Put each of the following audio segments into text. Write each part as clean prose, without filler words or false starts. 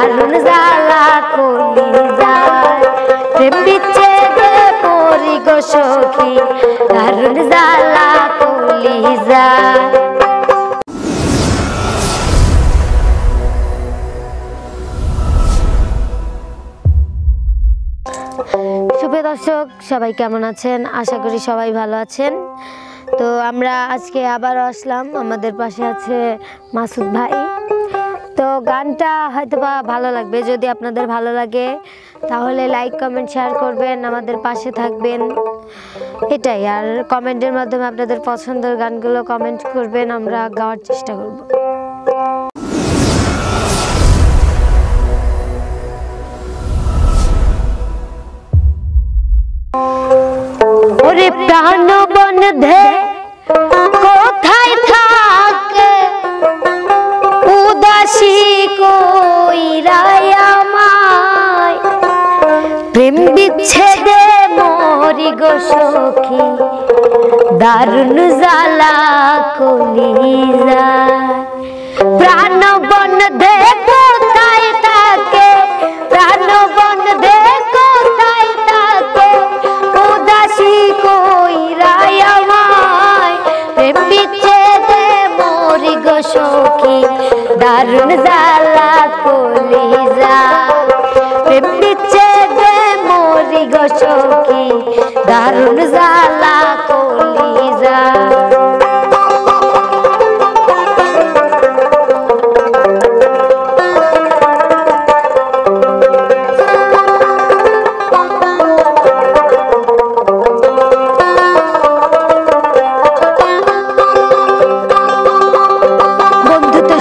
দারুণ জ্বালা কলিজায় প্রেম বিচ্ছেদে পড়ি গো সখী দারুণ জ্বালা কলিজায়। সুপ্রিয় দর্শক সবাই কেমন আছেন? আশা করি সবাই ভালো আছেন। তো আমরা আজকে আবারও আসলাম, আমাদের পাশে আছে মাসুদ ভাই। তো গানটা হয়তো বা ভালো লাগবে, যদি আপনাদের ভালো লাগে তাহলে লাইক কমেন্ট শেয়ার করবেন, আমাদের পাশে থাকবেন, এটাই। আর কমেন্টের মাধ্যমে আপনাদের পছন্দের গানগুলো কমেন্ট করবেন, আমরা গাওয়ার চেষ্টা করব। ওরে প্রাণ বন্ধে কোথায় থাকে উদাসী কইরাই আমায় প্রেম বিচ্ছেদে মরি গো সখী দারুণ জ্বালা কলিজায়। প্রাণ বন্ধে কোথায় থাকে প্রাণ বন্ধে কোথায় থাকে উদাসী কইরাই আমায় প্রেম বিচ্ছেদে মরি গো সখী দারুণ জ্বালা কলিজায় প্রেম বিচ্ছেদে মরি গো সখী দারুণ জ্বালা কলিজায়।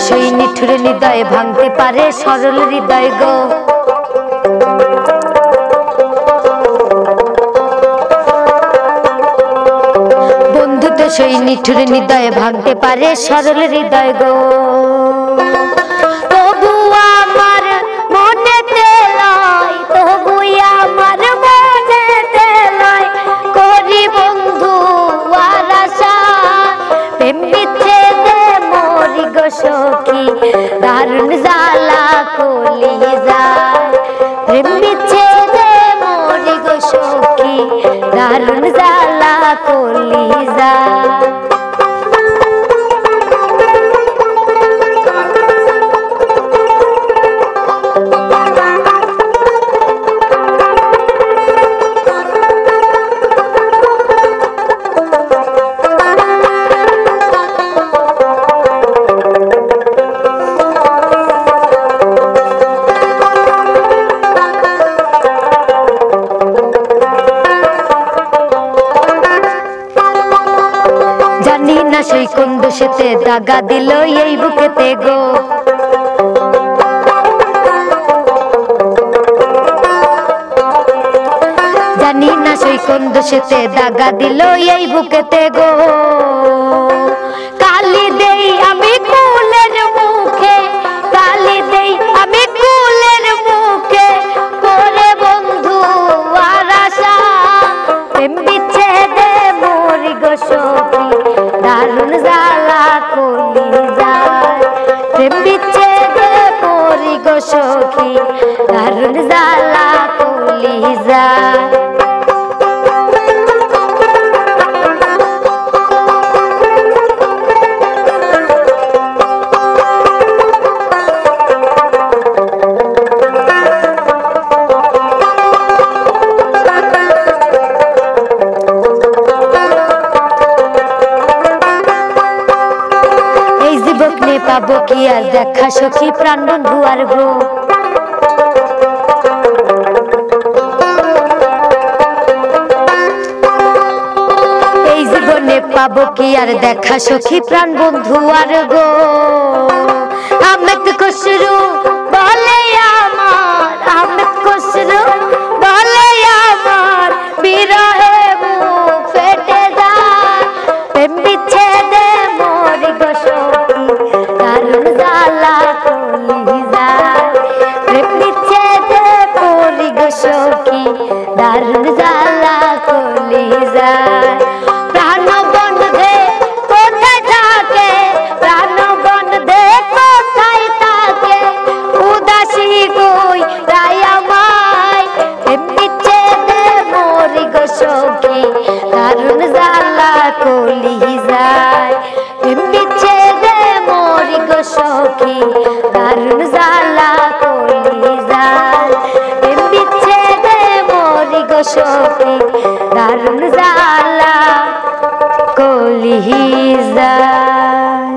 সেই নিঠুর হৃদয় ভাঙতে পারে সরল হৃদয় গো। বন্ধু তো সেই নিঠুর হৃদয় ভাঙতে পারে সরল হৃদয় গো। তবু আমার মনেতে লয় তবু আমার মনেতে লয় করি বন্ধু আর আশা প্রেম বিচ্ছেদে মরি গো সখী দারুণ জ্বালা কলিজায় প্রেম বিচ্ছেদে মরি গো সখী দারুণ জ্বালা কলিজায়। সেই কোন দোষেতে দাগা দিল এই বুকেতে গো। জানি না সেই কোন দোষেতে দাগা দিল এই বুকেতে গো। কালি দেই আমি কুলের মুখে কালি দেই আমি কুলের মুখে করে বন্ধু আর আশা প্রেম বিচ্ছেদে মরি গো সখী দারুণ জ্বালা কলিজায় প্রেম বিচ্ছেদে মরি গো সখী দারুণ জ্বালা কলিজায়। পাবো কি আর দেখা সখী প্রাণ বন্ধু আর গো। এই জীবনে পাবো কি আর দেখা সখী প্রাণ বন্ধু আর গো। আহমেদ খুসরু বলে আমার আহমেদ খুসরু বলে আমার বিরহে মুখ ফেটে যায় প্রেম বিচ্ছেদে মরি গো সখী দারুণ জ্বালা কলিজায় প্রেম বিচ্ছেদে মরি গো সখী দারুণ জ্বালা কলিজায়। প্রাণ বন্ধে কোথায় থাকে প্রাণ বন্ধে কোথায় থাকে উদাসী চালিয়ে যায়।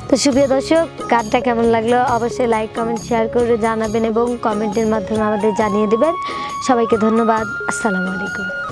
তো সুপ্রিয় দর্শক, গানটা কেমন লাগলো অবশ্যই লাইক কমেন্ট শেয়ার করে জানাবেন এবং কমেন্টের মাধ্যমে আমাদের জানিয়ে দেবেন। সবাইকে ধন্যবাদ। আসসালামু আলাইকুম।